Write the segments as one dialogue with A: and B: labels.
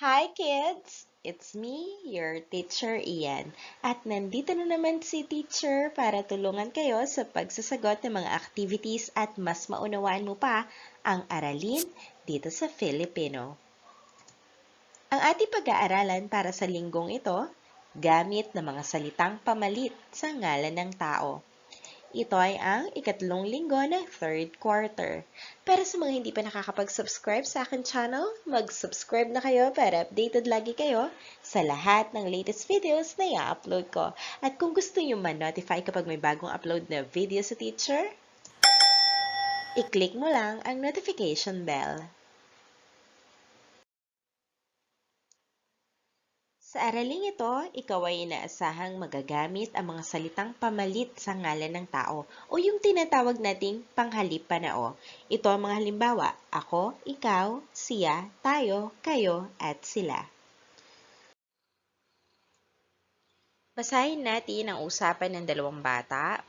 A: Hi kids! It's me, your teacher Ian. At nandito na naman si teacher para tulungan kayo sa pagsasagot ng mga activities at mas maunawaan mo pa ang aralin dito sa Filipino. Ang ating pag-aaralan para sa linggong ito, gamit ng mga salitang pamalit sa ngalan ng tao. Ito ay ang ikatlong linggo ng third quarter. Para sa mga hindi pa nakakapag-subscribe sa akin channel, mag-subscribe na kayo para updated lagi kayo sa lahat ng latest videos na i-upload ko. At kung gusto nyo ma-notify kapag may bagong upload na video sa teacher, i-click mo lang ang notification bell. Sa araling ito, ikaw ay inaasahang magagamit ang mga salitang pamalit sa ngalan ng tao o yung tinatawag nating panghalip panao. Ito ang mga halimbawa, ako, ikaw, siya, tayo, kayo, at sila. Basahin natin ang usapan ng dalawang bata.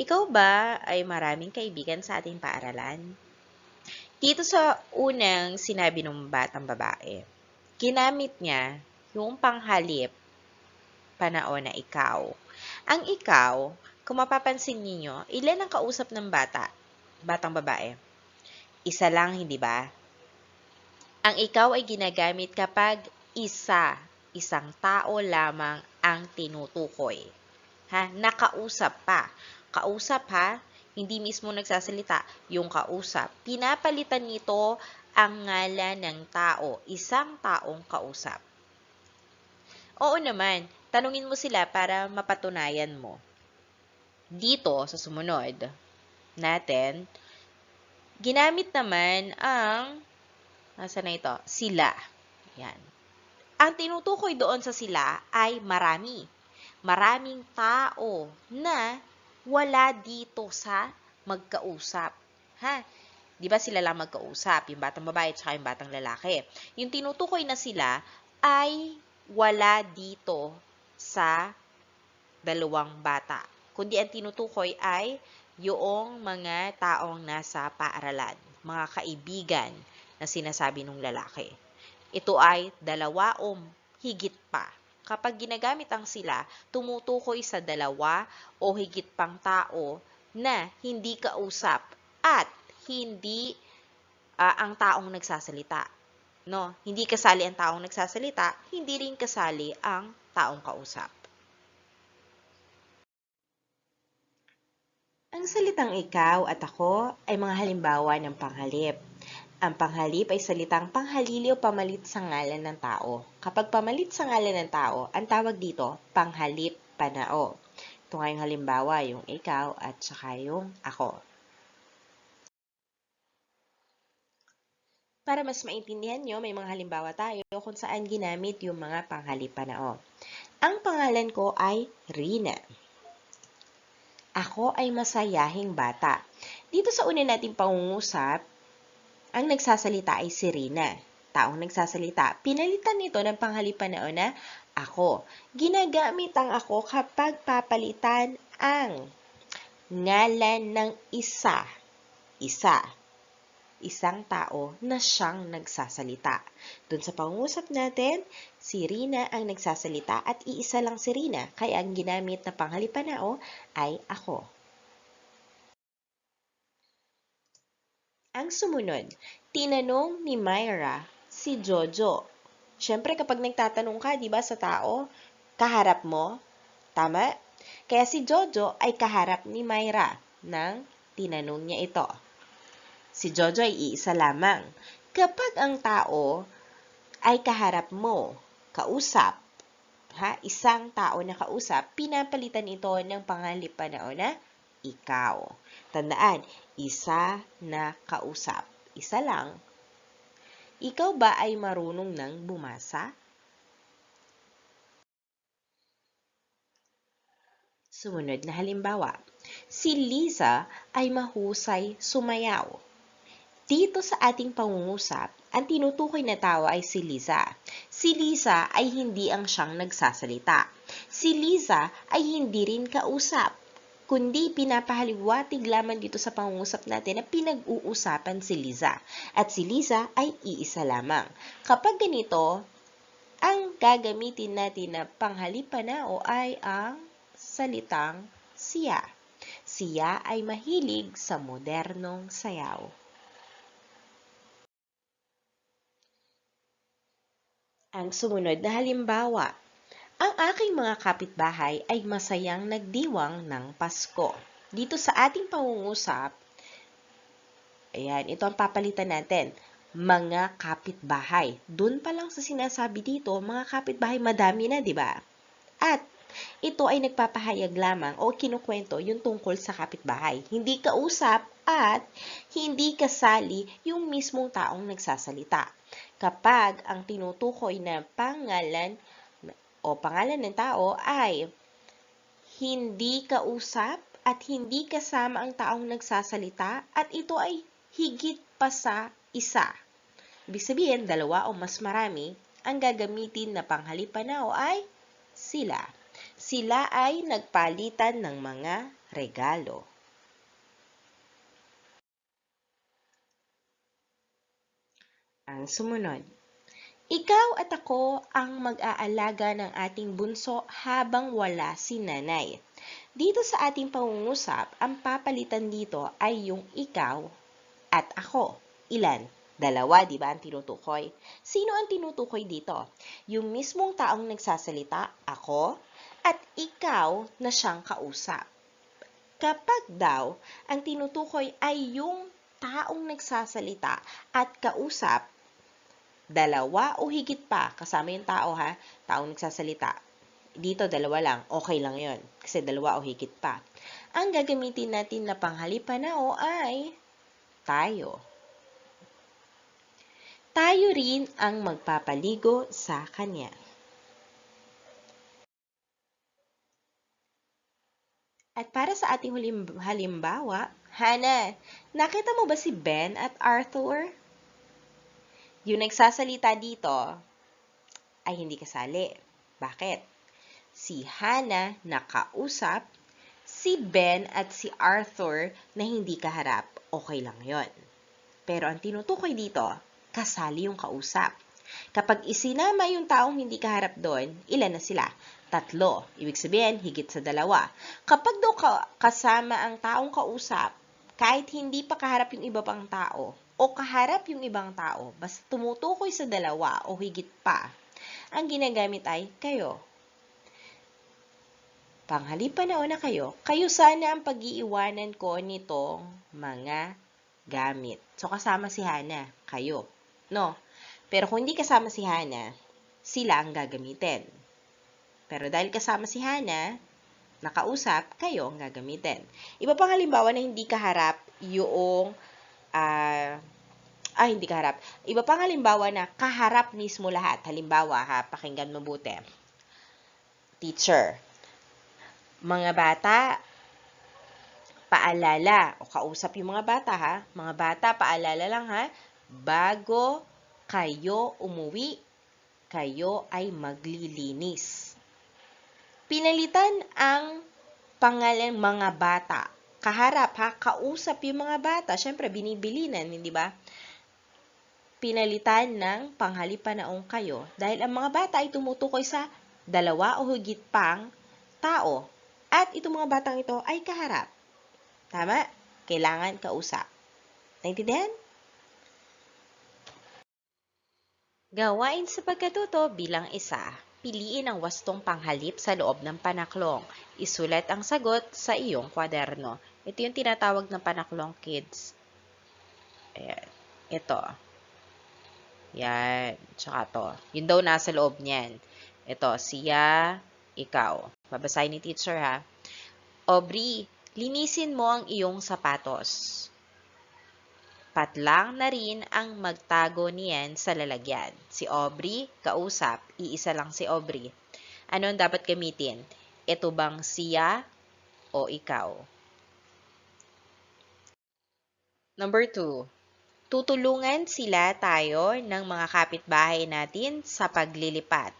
A: Ikaw ba ay maraming kaibigan sa ating paaralan? Dito sa unang sinabi ng batang babae, ginamit niya yung panghalip panao na ikaw. Ang ikaw, kung mapapansin ninyo, ilan ang kausap ng batang babae? Isa lang, hindi ba? Ang ikaw ay ginagamit kapag isang tao lamang ang tinutukoy. Nakausap pa. Kausap hindi mismo nagsasalita. Yung kausap. Pinapalitan nito ang ngalan ng tao, isang taong kausap. Oo naman, tanungin mo sila para mapatunayan mo. Dito, sa sumunod natin, ginamit naman ang, nasa na ito? Sila. Yan. Ang tinutukoy doon sa sila ay marami. Maraming tao na wala dito sa magkausap. Di ba sila lang magkausap? Yung batang babae at yung batang lalaki. Yung tinutukoy na sila ay wala dito sa dalawang bata. Kundi ang tinutukoy ay yung mga taong nasa paaralan, mga kaibigan na sinasabi ng lalaki. Ito ay dalawa o higit pa. Kapag ginagamit ang sila, tumutukoy sa dalawa o higit pang tao na hindi kausap at hindi ang taong nagsasalita. No, hindi kasali ang taong nagsasalita, hindi rin kasali ang taong kausap. Ang salitang ikaw at ako ay mga halimbawa ng panghalip. Ang panghalip ay salitang panghalili o pamalit sa ngalan ng tao. Kapag pamalit sa ngalan ng tao, ang tawag dito, panghalip panao. Ito nga yung halimbawa, yung ikaw at saka yung ako. Para mas maintindihan nyo, may mga halimbawa tayo kung saan ginamit yung mga panghalip panao. Ang pangalan ko ay Rina. Ako ay masayahing bata. Dito sa una nating pangungusap, ang nagsasalita ay si Rina. Taong nagsasalita. Pinalitan nito ng panghalip panao na ako. Ginagamit ang ako kapag papalitan ang ngalan ng isa. Isang tao na siyang nagsasalita. Doon sa pangungusap natin, si Rina ang nagsasalita at iisa lang si Rina, kaya ang ginamit na panghalip panao ay ako. Ang sumunod, tinanong ni Myra si Jojo. Siyempre kapag nagtatanong ka, di ba, sa tao, kaharap mo, tama? Kaya si Jojo ay kaharap ni Myra nang tinanong niya ito. Si Jojo ay iisa lamang. Kapag ang tao ay kaharap mo, kausap, isang tao na kausap, pinapalitan ito ng panghalip panao na ikaw. Tandaan, isa na kausap. Isa lang. Ikaw ba ay marunong nang bumasa? Sumunod na halimbawa, si Liza ay mahusay sumayaw. Dito sa ating pangungusap, ang tinutukoy na tao ay si Liza. Si Liza ay hindi ang siyang nagsasalita. Si Liza ay hindi rin kausap, kundi pinapahaliwatig lamang dito sa pangungusap natin na pinag-uusapan si Liza. At si Liza ay iisa lamang. Kapag ganito, ang gagamitin natin na panghalipanao ay ang salitang siya. Siya ay mahilig sa modernong sayaw. Ang sumunod na halimbawa, ang aking mga kapitbahay ay masayang nagdiwang ng Pasko. Dito sa ating pangungusap, ayan, ito ang papalitan natin. Mga kapitbahay. Doon pa lang sa sinasabi dito, mga kapitbahay madami na, di ba? At ito ay nagpapahayag lamang o kinukwento yung tungkol sa kapitbahay. Hindi kausap at hindi kasali yung mismong taong nagsasalita. Kapag ang tinutukoy na pangalan o pangalan ng tao ay hindi kausap at hindi kasama ang taong nagsasalita at ito ay higit pa sa isa. Ibig sabihin, dalawa o mas marami, ang gagamitin na panghalipanao ay sila. Sila ay nagpalitan ng mga regalo. Ang sumunod. Ikaw at ako ang mag-aalaga ng ating bunso habang wala si nanay. Dito sa ating pangungusap, ang papalitan dito ay yung ikaw at ako. Ilan? Dalawa, di ba ang tinutukoy? Sino ang tinutukoy dito? Yung mismong taong nagsasalita, ako, at ikaw na siyang kausap. Kapag daw, ang tinutukoy ay yung taong nagsasalita at kausap, dalawa o higit pa, kasama yung tao ha, taong nagsasalita. Dito, dalawa lang, okay lang yon kasi dalawa o higit pa. Ang gagamitin natin na panghalipanao ay tayo. Tayo rin ang magpapaligo sa kanya. At para sa ating huling halimbawa, Hana, nakita mo ba si Ben at Arthur? Yung nagsasalita dito ay hindi kasali. Bakit? Si Hana nakausap, si Ben at si Arthur na hindi kaharap. Okay lang yon. Pero ang tinutukoy dito, kasali yung kausap. Kapag isinama yung taong hindi kaharap doon, ilan na sila? 3. Ibig sabihin, higit sa 2. Kapag daw kasama ang taong kausap, kahit hindi pa kaharap yung iba pang tao, o kaharap yung ibang tao, basta tumutukoy sa 2 o higit pa, ang ginagamit ay kayo. Panghalipanao na kayo, kayo sana ang pag-iiwanan ko nitong mga gamit. So, kasama si Hana, kayo. No? Pero kung hindi kasama si Hana, sila ang gagamitin. Pero dahil kasama si Hana, nakausap, kayo ang gagamitin. Iba pang halimbawa na hindi kaharap yung hindi kaharap. Iba pang halimbawa na kaharap mismo lahat. Halimbawa, pakinggan mabuti. Teacher, mga bata, paalala, o kausap yung mga bata mga bata, paalala lang bago kayo umuwi, kayo ay maglilinis. Pinalitan ang pangalan mga bata. Kaharap kausap yung mga bata. Siyempre, binibilinan, hindi ba? Pinalitan ng panghalimpanaong kayo dahil ang mga bata ay tumutukoy sa 2 o higit pang tao. At itong mga batang ito ay kaharap. Tama? Kailangan kausap. Naintindihan? Gawain sa pagkatuto bilang isa. Piliin ang wastong panghalip sa loob ng panaklong. Isulat ang sagot sa iyong kwaderno. Ito yung tinatawag na panaklong, kids. Ayan. Ito. Yan. Tsaka to. Yun daw nasa loob niyan. Ito. Siya, ikaw. Babasahin ni teacher Aubrey, linisin mo ang iyong sapatos. Patlang na rin ang magtago niyan sa lalagyan. Si Aubrey, kausap. Iisa lang si Aubrey. Ano ang dapat gamitin? Ito bang siya o ikaw? Number 2. Tutulungan sila tayo ng mga kapitbahay natin sa paglilipat.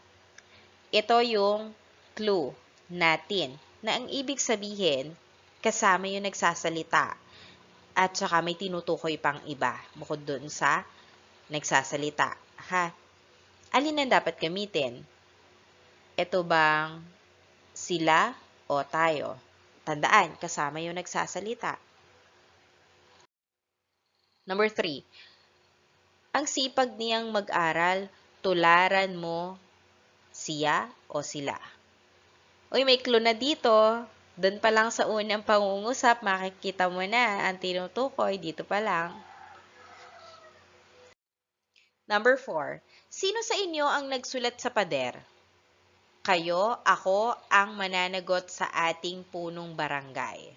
A: Ito yung clue natin na ang ibig sabihin, kasama yung nagsasalita. At saka may tinutukoy pang iba bukod dun sa nagsasalita. Ha? Alin ang dapat gamitin? Ito bang sila o tayo? Tandaan, kasama yung nagsasalita. Number 3. Ang sipag niyang mag-aral, tularan mo siya o sila. Uy, may clue na dito. Doon pa lang sa unang pangungusap, makikita mo na ang tinutukoy dito pa lang. Number 4. Sino sa inyo ang nagsulat sa pader? Kayo, ako, ang mananagot sa ating punong barangay.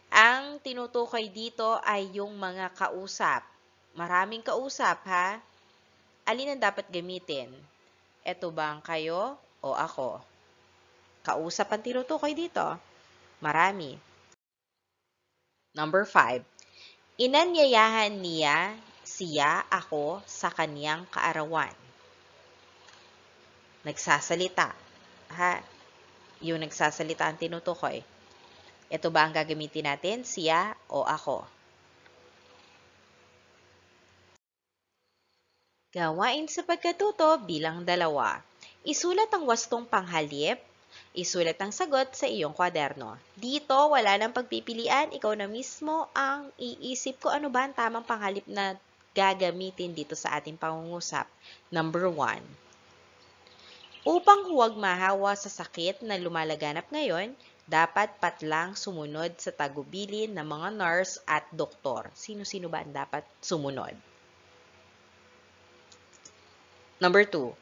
A: Ang tinutukoy dito ay yung mga kausap. Maraming kausap, ha? Alin ang dapat gamitin? Ito bang kayo o ako? Kausap ang tinutukoy dito. Marami. Number 5. Inanyayahan siya, ako, sa kaniyang kaarawan. Nagsasalita. Ha? Yung nagsasalita ang tinutukoy. Ito ba ang gagamitin natin? Siya o ako? Gawain sa pagkatuto bilang 2. Isulat ang wastong panghalip. Isulat ang sagot sa iyong kwaderno. Dito, wala nang pagpipilian. Ikaw na mismo ang iisip ko ano ba ang tamang panghalip na gagamitin dito sa ating pangungusap. Number 1. Upang huwag mahawa sa sakit na lumalaganap ngayon, dapat patlang sumunod sa tagubilin ng mga nurse at doktor. Sino-sino ba ang dapat sumunod? Number 2.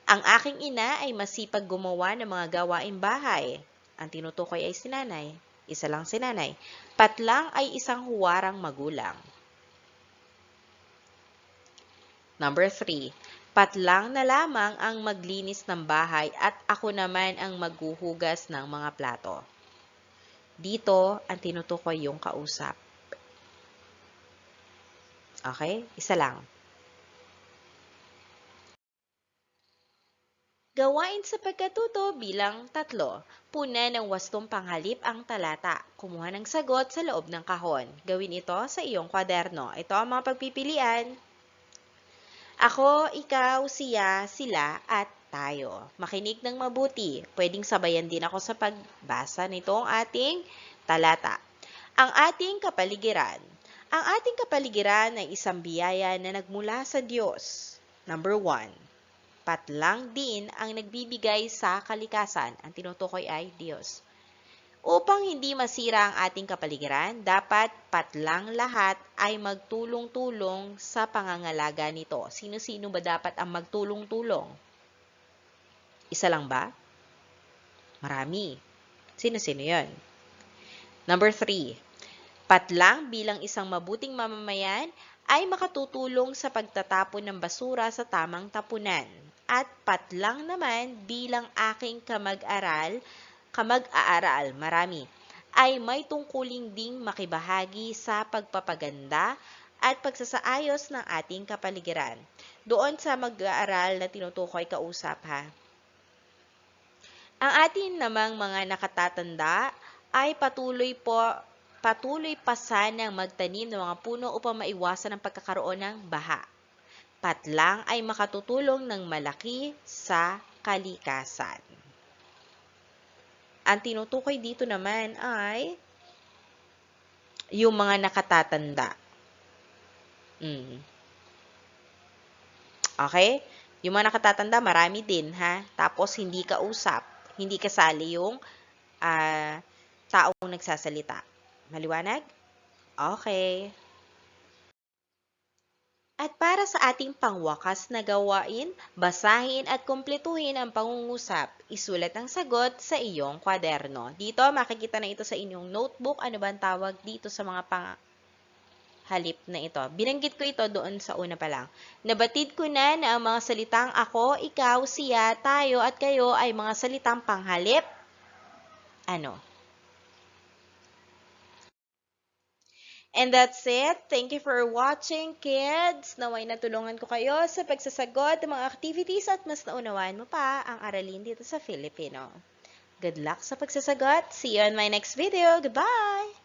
A: Ang aking ina ay masipag gumawa ng mga gawaing bahay. Ang tinutukoy ay si nanay. Isa lang si nanay. Patlang ay isang huwarang magulang. Number 3. Patlang na lamang ang maglinis ng bahay at ako naman ang maghuhugas ng mga plato. Dito, ang tinutukoy yung kausap. Okay? Isa lang. Gawain sa pagkatuto bilang 3. Puna ng wastong panghalip ang talata. Kumuha ng sagot sa loob ng kahon. Gawin ito sa iyong kwaderno. Ito ang mga pagpipilian. Ako, ikaw, siya, sila, at tayo. Makinig ng mabuti. Pwedeng sabayan din ako sa pagbasa nitong ating talata. Ang ating kapaligiran. Ang ating kapaligiran ay isang biyaya na nagmula sa Diyos. Number 1. Patlang din ang nagbibigay sa kalikasan. Ang tinutukoy ay Diyos. Upang hindi masira ang ating kapaligiran, dapat patlang lahat ay magtulong-tulong sa pangangalaga nito. Sino-sino ba dapat ang magtulong-tulong? Isa lang ba? Marami. Sino-sino yun? Number 3. Patlang bilang isang mabuting mamamayan ay makatutulong sa pagtatapon ng basura sa tamang tapunan. At patlang naman bilang aking kamag-aaral, marami, ay may tungkuling ding makibahagi sa pagpapaganda at pagsasaayos ng ating kapaligiran. Doon sa mag-aaral na tinutukoy kausap, ha. Ang atin namang mga nakatatanda ay patuloy pa sanang magtanim ng mga puno upang maiwasan ang pagkakaroon ng baha. Patlang ay makatutulong ng malaki sa kalikasan. Ang tinutukoy dito naman ay yung mga nakatatanda. Okay? Yung mga nakatatanda, marami din, ha? Tapos, hindi kausap. Hindi kasali yung taong nagsasalita. Maliwanag? Okay. At para sa ating pangwakas na gawain, basahin at kumpletuhin ang pangungusap. Isulat ang sagot sa iyong kwaderno. Dito, makikita na ito sa inyong notebook. Ano ba ang tawag dito sa mga panghalip na ito? Binanggit ko ito doon sa una pa lang. Nabatid ko na ang mga salitang ako, ikaw, siya, tayo, at kayo ay mga salitang panghalip. Ano? And that's it. Thank you for watching, kids. Naway natulungan ko kayo sa pagsasagot ng mga activities at mas naunawaan mo pa ang aralin dito sa Filipino. Good luck sa pagsasagot. See you on my next video. Goodbye!